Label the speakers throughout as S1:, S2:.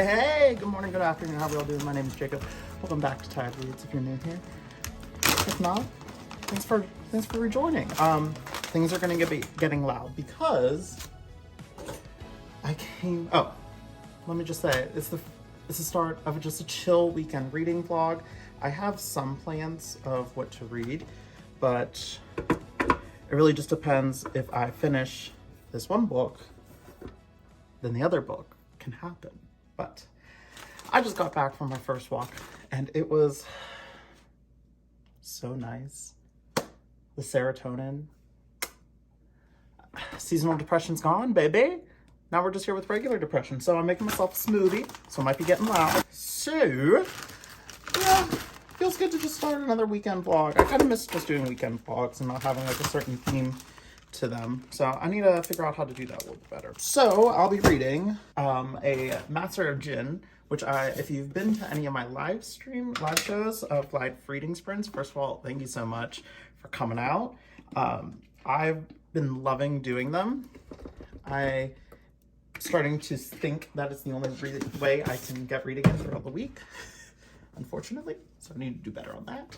S1: Hey, good morning, good afternoon, how are we all doing? My name is Jacob. Welcome back to Tired Reads if you're new here. If not, thanks for rejoining. Things are gonna be getting loud because let me just say, it's the start of just a chill weekend reading vlog. I have some plans of what to read, but it really just depends. If I finish this one book, then the other book can happen. But I just got back from my first walk and it was so nice. The serotonin. Seasonal depression's gone, baby. Now we're just here with regular depression. So I'm making myself a smoothie, so I might be getting loud. So, yeah, feels good to just start another weekend vlog. I kind of miss just doing weekend vlogs and not having like a certain theme to them. So I need to figure out how to do that a little bit better. So I'll be reading a Master of Jinn, which if you've been to any of my live shows of live reading sprints, first of all, thank you so much for coming out. I've been loving doing them. I'm starting to think that it's the only way I can get reading in throughout the week, unfortunately. So I need to do better on that.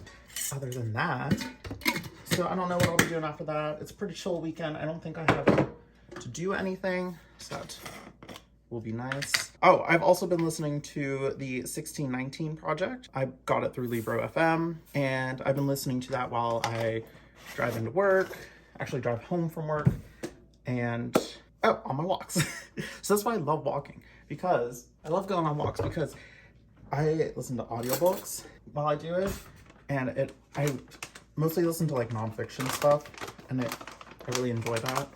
S1: Other than that, so I don't know what I'll be doing after that. It's a pretty chill weekend. I don't think I have to do anything, so that will be nice. Oh, I've also been listening to the 1619 Project. I got it through Libro FM, and I've been listening to that while I drive into work, actually drive home from work, and on my walks. So that's why I love walking, because I love going on walks, because I listen to audiobooks while I do it, and I mostly listen to like nonfiction stuff, and I really enjoy that.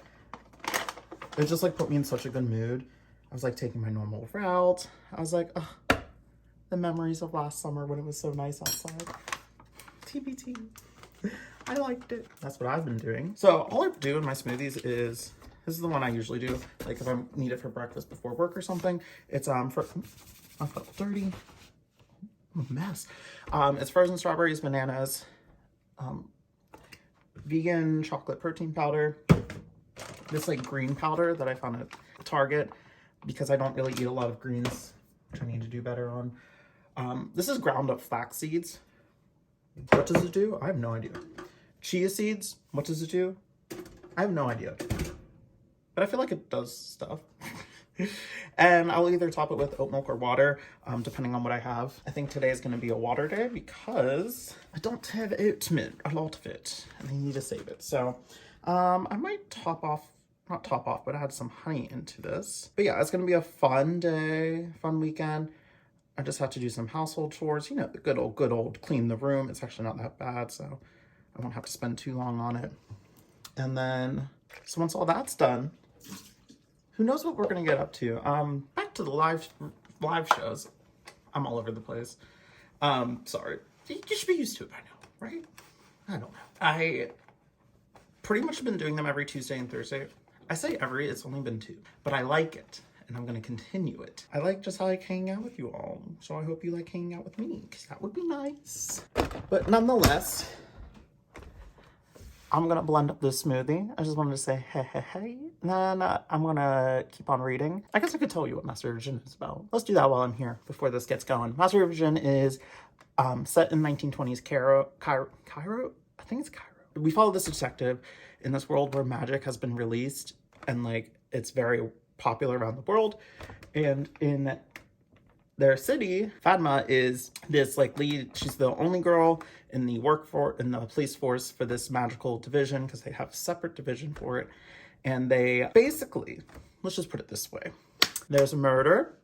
S1: It just like put me in such a good mood. I was like taking my normal route. I was like, oh, the memories of last summer when it was so nice outside. TBT. I liked it. That's what I've been doing. So all I do in my smoothies is, this is the one I usually do, like if I need it for breakfast before work or something. It's I felt dirty. I'm a mess. It's frozen strawberries, bananas, vegan chocolate protein powder, this like green powder that I found at Target, because I don't really eat a lot of greens, which I need to do better on. This is ground up flax seeds. What does it do? I have no idea. Chia seeds, what does it do? I have no idea. But I feel like it does stuff. And I'll either top it with oat milk or water, depending on what I have. I think today is going to be a water day because I don't have oat milk, a lot of it, and I need to save it. So I might not top off, but add some honey into this. But yeah, it's going to be a fun day, fun weekend. I just have to do some household chores, you know, the good old clean the room. It's actually not that bad, so I won't have to spend too long on it. And then, so once all that's done, who knows what we're gonna get up to. Back to the live shows. I'm all over the place. Sorry. You should be used to it by now, right? I don't know. I pretty much have been doing them every Tuesday and Thursday. I say every, it's only been 2, but I like it, and I'm gonna continue it. I like just how I hang out with you all, so I hope you like hanging out with me, because that would be nice. But nonetheless, I'm gonna blend up this smoothie. I just wanted to say hey. And then I'm gonna keep on reading. I guess I could tell you what Master of Jinn is about. Let's do that while I'm here before this gets going. Master of Jinn is set in 1920s Cairo. I think it's Cairo. We follow this detective in this world where magic has been released, and like it's very popular around the world. And in their city, Fatma is this like lead. She's the only girl in the police force for this magical division, because they have a separate division for it. And they basically, let's just put it this way. There's a murder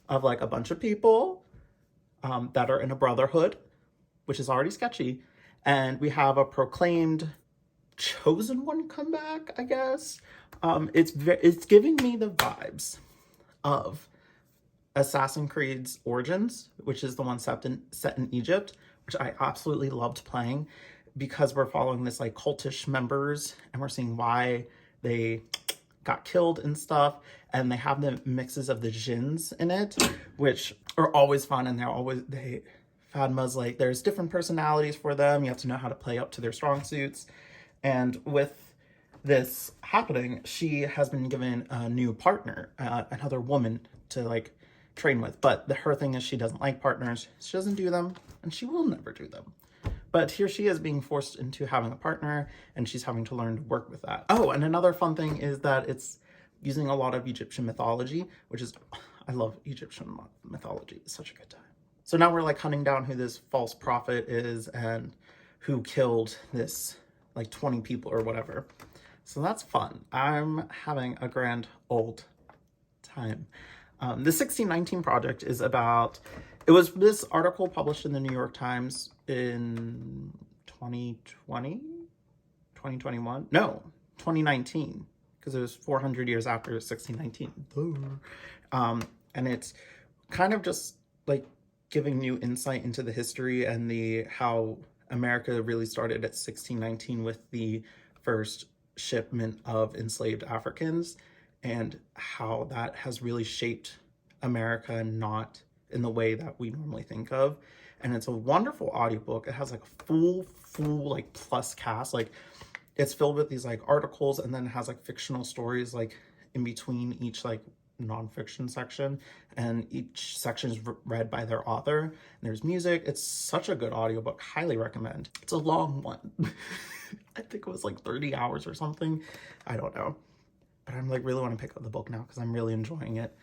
S1: of like a bunch of people that are in a brotherhood, which is already sketchy. And we have a proclaimed chosen one come back, I guess. It's giving me the vibes of Assassin's Creed's Origins, which is the one set in Egypt, which I absolutely loved playing, because we're following this like cultish members and we're seeing why they got killed and stuff, and they have the mixes of the jinns in it, which are always fun, and Fatma's like, there's different personalities for them. You have to know how to play up to their strong suits. And with this happening, she has been given a new partner, another woman to like train with. But her thing is she doesn't like partners. She doesn't do them, and she will never do them. But here she is being forced into having a partner, and she's having to learn to work with that. Oh, and another fun thing is that it's using a lot of Egyptian mythology, which is, I love Egyptian mythology. It's such a good time. So now we're like hunting down who this false prophet is and who killed this like 20 people or whatever. So that's fun. I'm having a grand old time. The 1619 Project is about, it was this article published in the New York Times in 2021? No, 2019, because it was 400 years after 1619. And it's kind of just like giving new insight into the history and how America really started at 1619 with the first shipment of enslaved Africans, and how that has really shaped America, not in the way that we normally think of. And it's a wonderful audiobook. It has like a full like plus cast. Like it's filled with these like articles, and then it has like fictional stories like in between each like nonfiction section, and each section is read by their author, and there's music. It's such a good audiobook. Highly recommend. It's a long one. I think it was like 30 hours or something. I don't know. But I'm like really want to pick up the book now because I'm really enjoying it.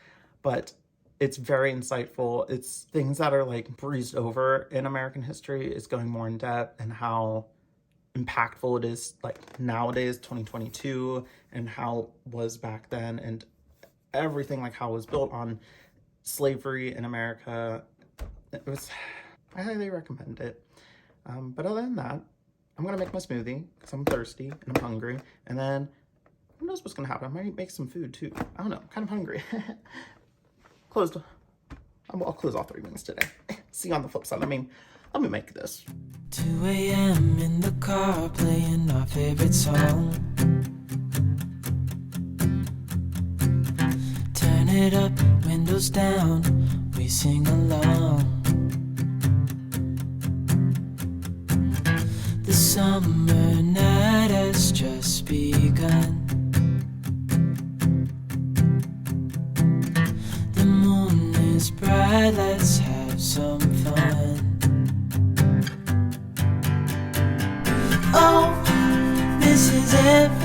S1: But it's very insightful. It's things that are like breezed over in American history. It's going more in depth, and how impactful it is like nowadays, 2022, and how it was back then, and everything, like how it was built on slavery in America. I highly recommend it. But other than that, I'm gonna make my smoothie because I'm thirsty and I'm hungry, and then who knows what's gonna happen. I might make some food too. I don't know, I'm kind of hungry. Closed. I'll close all 3 wings today. See you on the flip side. Let me make this.
S2: 2 a.m. in the car playing our favorite song. Turn it up, windows down, we sing along. The summer night has just begun. The moon is bright, let's have some fun. Oh, this is everything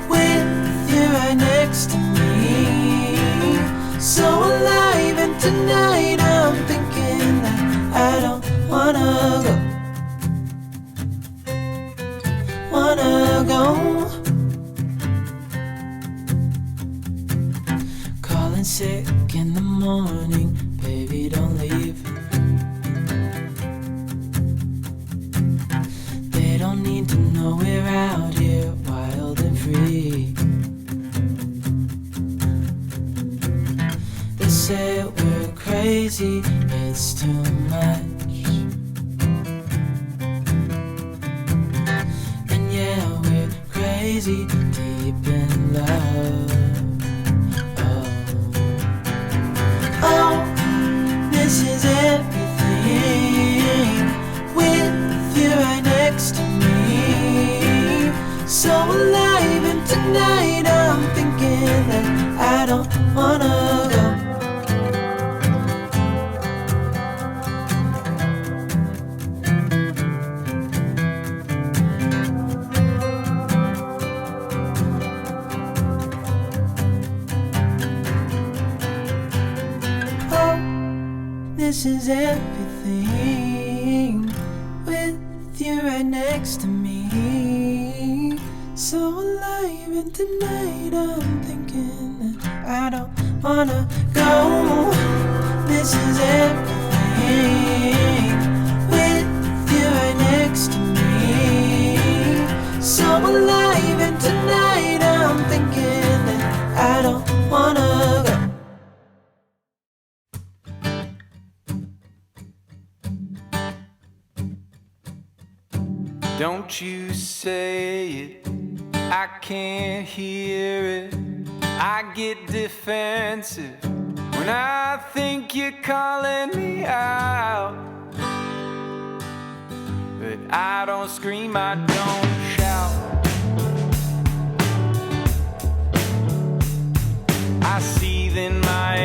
S2: with you right next to me. So alive, and tonight I'm thinking that I don't wanna go. Calling sick in the morning, baby, don't leave. They don't need to know we're out here wild and free. They say we're crazy, it's too much. And yeah, we're crazy, deep in love. Oh, this is everything with you right next to me. So alive, and tonight I'm thinking that I don't wanna go. This is everything with you right next to me. So alive, and tonight I'm thinking that I don't wanna go. This is everything with you right next to me. So alive, and tonight I'm thinking that I don't wanna go.
S3: Don't you say it, I can't hear it. I get defensive when I think you're calling me out. But I don't scream, I don't shout. I seethe in my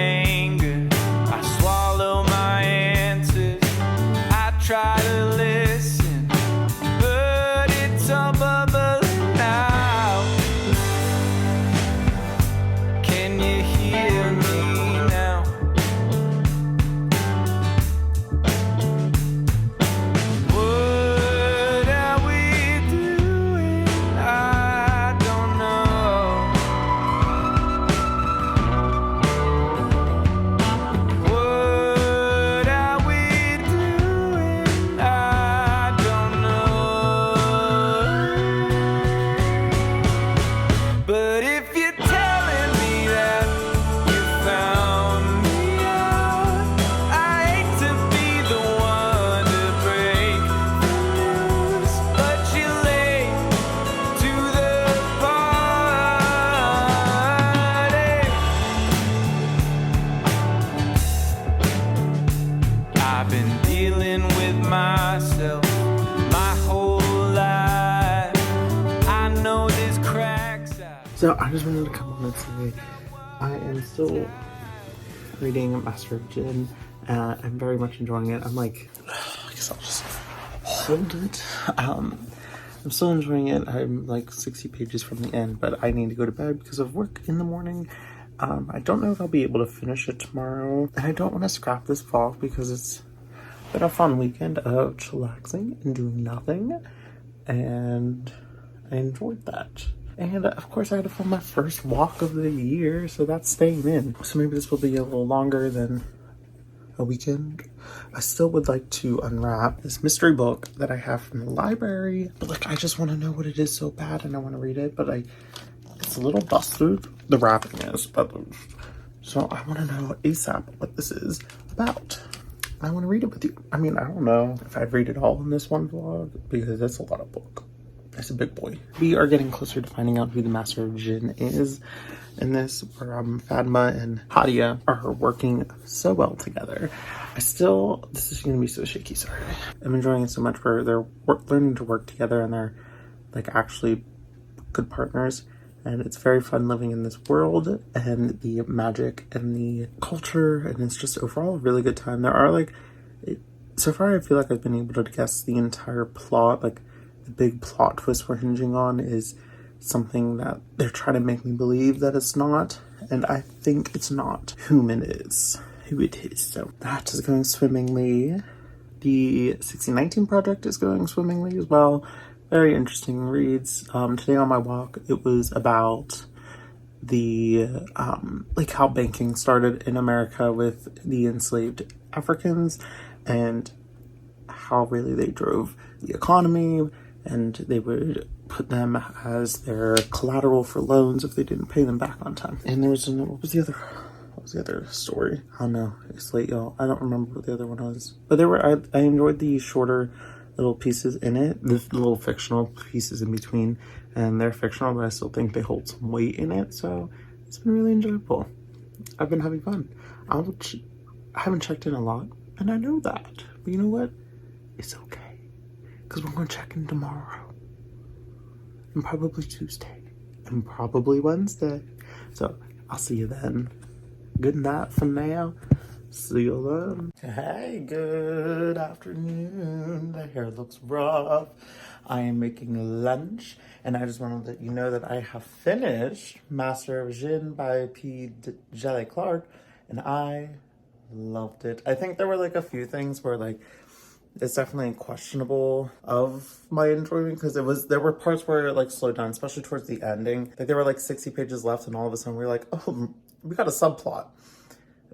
S1: So I just wanted to come on and say I am still reading Master of Jin. I'm very much enjoying it. I'm like, I guess I'll just hold it. I'm still enjoying it. I'm like 60 pages from the end, but I need to go to bed because of work in the morning. I don't know if I'll be able to finish it tomorrow, and I don't want to scrap this vlog because it's been a fun weekend of chillaxing and doing nothing, and I enjoyed that. And of course I had to film my first walk of the year, so that's staying in. So maybe this will be a little longer than a weekend. I still would like to unwrap this mystery book that I have from the library, but like I just want to know what it is so bad and I want to read it, but it's a little busted. The wrapping is, but so I want to know ASAP what this is about. I want to read it with you. I mean, I don't know if I'd read it all in this one vlog because that's a lot of book. It's a big boy. We are getting closer to finding out who the Master of Jin is in this, where Fatma and Hadia are working so well together. This is going to be so shaky, sorry. I'm enjoying it so much where they're learning to work together and they're like actually good partners. And it's very fun living in this world and the magic and the culture, and it's just overall a really good time. There are like, so far I feel like I've been able to guess the entire plot. Like the big plot twist we're hinging on is something that they're trying to make me believe that it's not, and I think it's not who it is. So that is going swimmingly. The 1619 project is going swimmingly as well. Very interesting reads. Today on my walk, it was about the like how banking started in America with the enslaved Africans and how really they drove the economy, and they would put them as their collateral for loans if they didn't pay them back on time. And there was what was the other story? I don't know. It's late, y'all. I don't remember what the other one was. But I enjoyed the shorter little pieces in it, the little fictional pieces in between, and they're fictional, but I still think they hold some weight in it, so it's been really enjoyable. I've been having fun. I haven't checked in a lot, and I know that, but you know what? It's okay, because we're going to check in tomorrow, and probably Tuesday, and probably Wednesday, so I'll see you then. Good night for now. See you then. Hey, good afternoon. The hair looks rough. I am making lunch, and I just wanted to let you know that I have finished Master of Jin by P. Djèlí Clark, and I loved it. I think there were like a few things where like it's definitely questionable of my enjoyment, because there were parts where it like slowed down, especially towards the ending. Like there were like 60 pages left, and all of a sudden we were like, oh, we got a subplot.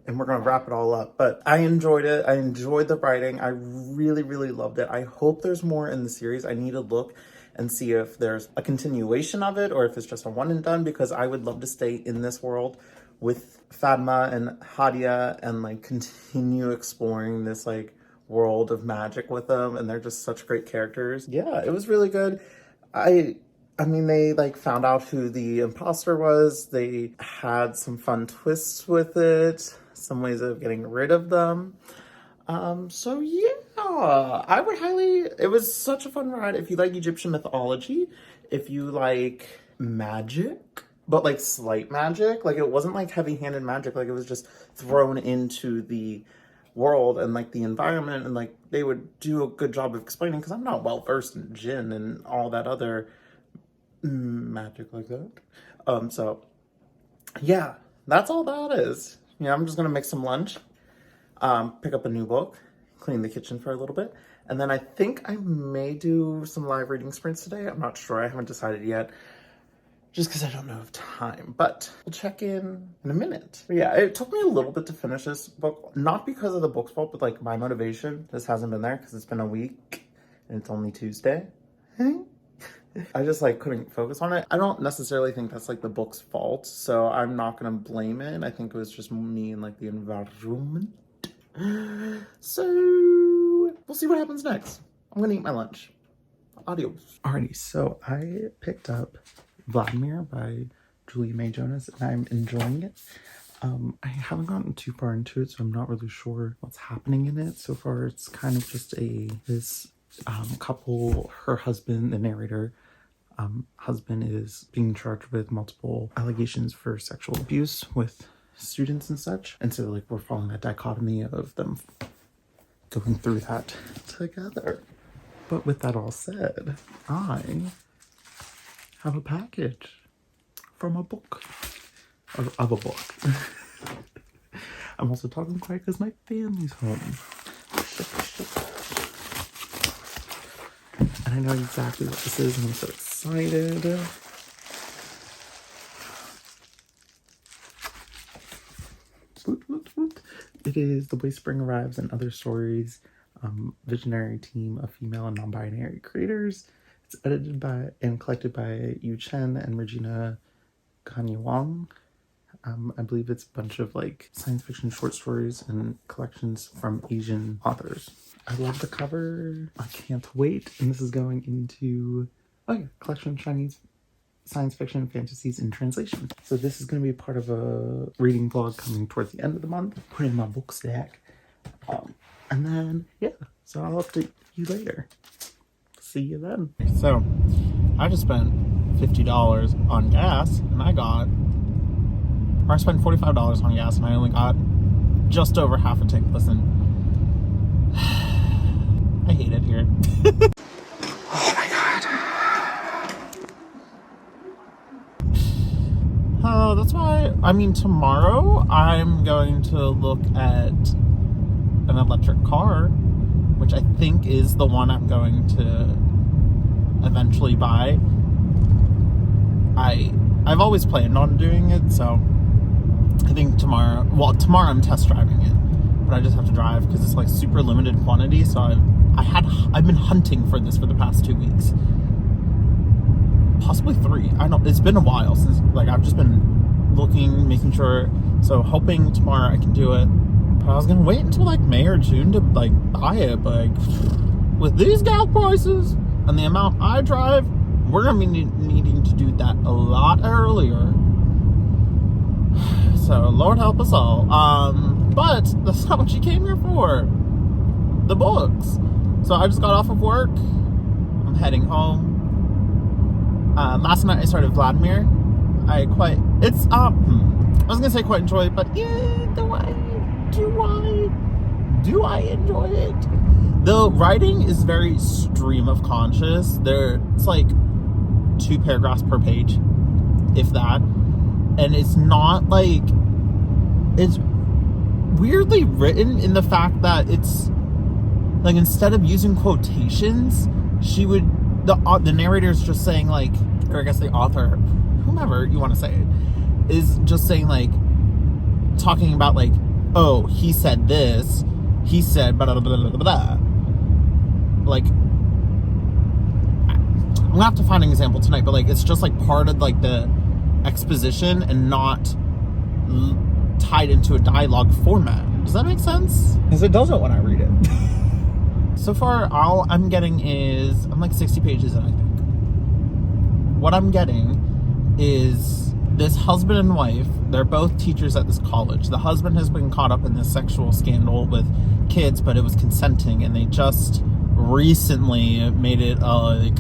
S1: And we're going to wrap it all up. But I enjoyed it. I enjoyed the writing. I really, really loved it. I hope there's more in the series. I need to look and see if there's a continuation of it or if it's just a one and done, because I would love to stay in this world with Fatma and Hadia and like continue exploring this like world of magic with them. And they're just such great characters. Yeah, it was really good. I mean, they like found out who the imposter was. They had some fun twists with it. Some ways of getting rid of them. So yeah, I would it was such a fun ride. If you like Egyptian mythology, if you like magic, but like slight magic, like it wasn't like heavy-handed magic, like it was just thrown into the world and like the environment, and like they would do a good job of explaining, because I'm not well versed in Jinn and all that other magic like that. So yeah, that's all that is. Yeah, I'm just gonna make some lunch, pick up a new book, clean the kitchen for a little bit, and then I think I may do some live reading sprints today. I'm not sure, I haven't decided yet, just because I don't know of time, but we'll check in a minute. But yeah, it took me a little bit to finish this book, not because of the book's fault, but like my motivation just hasn't been there, because it's been a week and it's only Tuesday. I just like couldn't focus on it. I don't necessarily think that's like the book's fault, so I'm not gonna blame it. I think it was just me and like the environment. So we'll see what happens next. I'm gonna eat my lunch. Adios. Alrighty, so I picked up Vladimir by Julia May Jonas, and I'm enjoying it. I haven't gotten too far into it, so I'm not really sure what's happening in it. So far, it's kind of just this couple, her husband, the narrator, husband is being charged with multiple allegations for sexual abuse with students and such. And so like we're following that dichotomy of them going through that together. But with that all said, I have a package from a book. Of a book. I'm also talking quiet because my family's home. And I know exactly what this is and I'm so excited. It is The Way Spring Arrives and Other Stories, visionary team of female and non-binary creators. It's edited by and collected by Yu Chen and Regina Kanye Wong. I believe it's a bunch of like science fiction short stories and collections from Asian authors. I love the cover. I can't wait. And this is going into, collection of Chinese science fiction fantasies in translation. So this is going to be part of a reading vlog coming towards the end of the month. Put in my book stack. And then, so I'll update you later. See you then. So, I just spent $50 on gas, and I spent $45 on gas, and I only got just over half a tank. Listen, I hate it here. Oh my god. That's why, tomorrow I'm going to look at an electric car, which I think is the one I'm going to eventually buy. I've always planned on doing it, so I think tomorrow I'm test driving it, but I just have to drive because it's like super limited quantity. So I've been hunting for this for the past 2 weeks, possibly 3. It's been a while since, I've just been looking, making sure. So hoping tomorrow I can do it. But I was gonna wait until May or June to buy it, but with these gas prices and the amount I drive, we're gonna be needing to do that a lot earlier. So Lord help us all. But that's not what you came here for. The books. So I just got off of work. I'm heading home. Last night I started Vladimir. I was gonna say quite enjoy it, but do I enjoy it? The writing is very stream of conscious. It's 2 paragraphs per page, if that. And it's not it's weirdly written in the fact that it's instead of using quotations, the narrator's just saying or I guess the author, whomever you want to say it, is just saying talking about oh, he said this, he said blah blah blah blah blah. I'm gonna have to find an example tonight, but it's just part of the exposition and not tied into a dialogue format. Does that make sense? Because it doesn't when I read it. So far, all I'm getting is I'm 60 pages in, I think. What I'm getting is this husband and wife. They're both teachers at this college. The husband has been caught up in this sexual scandal with kids, but it was consenting, and they just recently made it a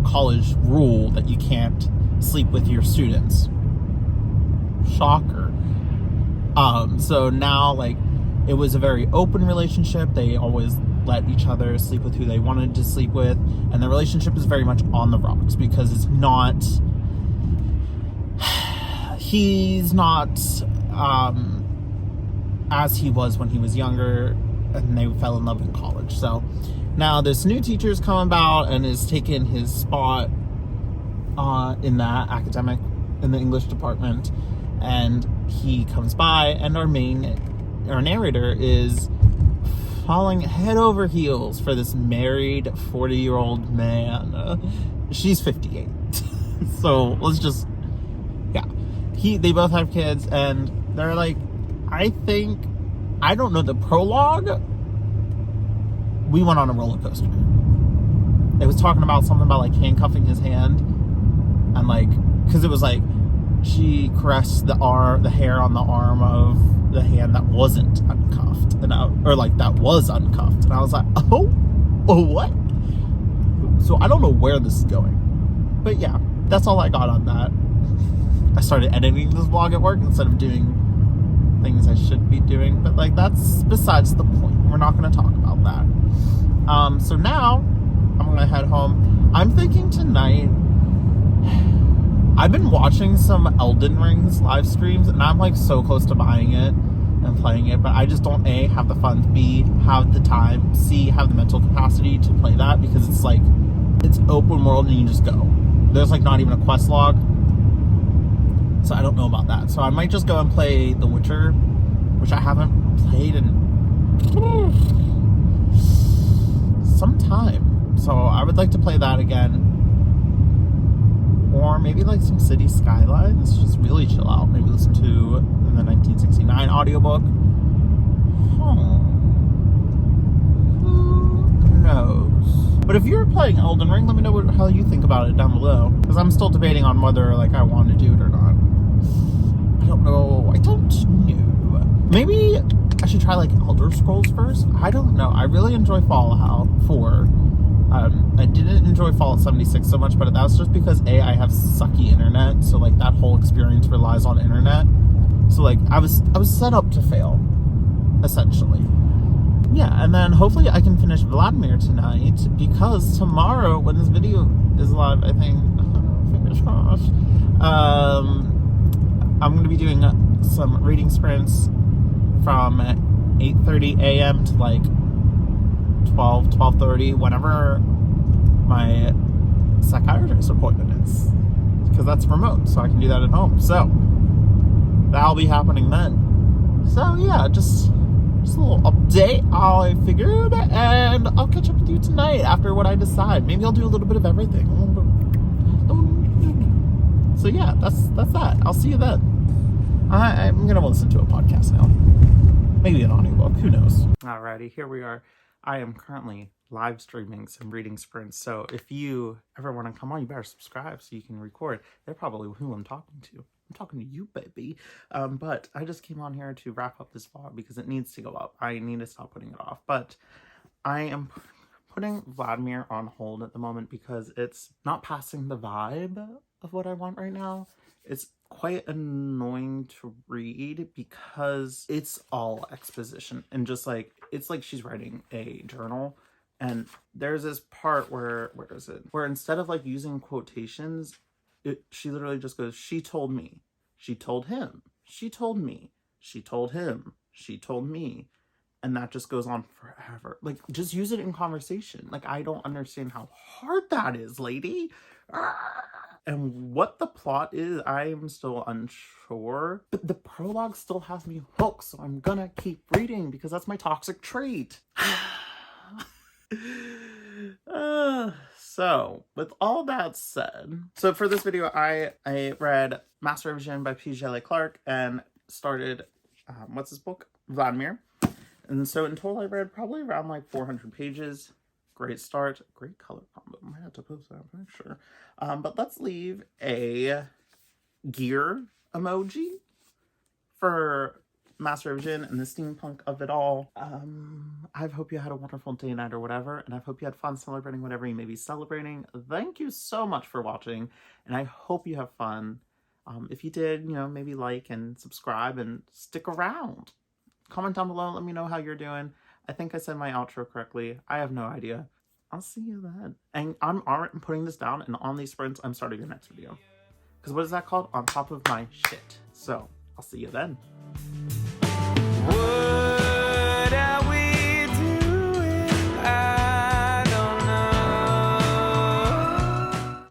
S1: college rule that you can't sleep with your students. Shocker. So now it was a very open relationship. They always let each other sleep with who they wanted to sleep with, and the relationship is very much on the rocks because he's not as he was when he was younger, and they fell in love in college. So now this new teacher's come about and is taking his spot in the English department, and he comes by, and our narrator is falling head over heels for this married 40-year-old man. She's 58. So let's just, they both have kids, and they're I don't know, the prologue, we went on a roller coaster. It was talking about something about handcuffing his hand, and because it was she caressed the hair on the arm of the hand that wasn't uncuffed, and that was uncuffed, and I was oh what? So I don't know where this is going, but that's all I got on that. I started editing this vlog at work instead of doing things I should be doing, but like that's besides the point. We're not going to talk about that. So now I'm going to head home. I'm thinking tonight, I've been watching some Elden Rings live streams and I'm like so close to buying it and playing it, but I just don't A, have the funds, B, have the time, C, have the mental capacity to play that, because it's like, it's open world and you just go. There's like not even a quest log. So I don't know about that. So I might just go and play The Witcher, which I haven't played in some time. So I would like to play that again. Or maybe like some City Skylines, just really chill out. Maybe listen to the 1969 audiobook. Who knows? But if you're playing Elden Ring, let me know how you think about it down below. Because I'm still debating on whether like I want to do it or not. I don't know. Maybe I should try like Elder Scrolls first. I don't know. I really enjoy Fallout 4. I didn't enjoy Fallout 76 so much, but that was just because A, I have sucky internet, so like that whole experience relies on internet. So like I was set up to fail, essentially. Yeah, and then hopefully I can finish Vladimir tonight, because tomorrow when this video is live, I think, fingers crossed, I'm going to be doing some reading sprints from 8:30 a.m. to like 12:30, whenever my psychiatrist appointment is, because that's remote, so I can do that at home. So that'll be happening then. So yeah, just a little update I figured, and I'll catch up with you tonight after what I decide. Maybe I'll do a little bit of everything. So yeah, that's that. I'll see you then. I'm gonna listen to a podcast now. Maybe an audiobook, who knows. Alrighty, here we are. I am currently live streaming some reading sprints, so if you ever want to come on, you better subscribe so you can record. They're probably who I'm talking to. I'm talking to you, baby. But I just came on here to wrap up this vlog because it needs to go up. I need to stop putting it off. But I am putting Vladimir on hold at the moment because it's not passing the vibe of what I want right now. It's quite annoying to read because it's all exposition and just like, it's like she's writing a journal, and there's this part where instead of like using quotations, she literally just goes, she told me, she told him, she told me, she told him, she told me, and that just goes on forever. Like, just use it in conversation. Like, I don't understand how hard that is, lady. And what the plot is, I am still unsure. But the prologue still has me hooked, so I'm gonna keep reading because that's my toxic trait. So, with all that said, so for this video, I read Master of Jin by P. Shelley Clark and started, what's this book? Vladimir. And so in total, I read probably around like 400 pages. Great start. Great color combo. Might have to post that, I'm not sure. But let's leave a gear emoji for Master of Jin and the steampunk of it all. I hope you had a wonderful day, night, or whatever, and I hope you had fun celebrating whatever you may be celebrating. Thank you so much for watching, and I hope you have fun. If you did, you know, maybe like and subscribe and stick around. Comment down below and let me know how you're doing. I think I said my outro correctly. I have no idea. I'll see you then. And I'm putting this down, and on these sprints, I'm starting the next video. Because what is that called? On top of my shit. So, I'll see you then.
S3: Whoa.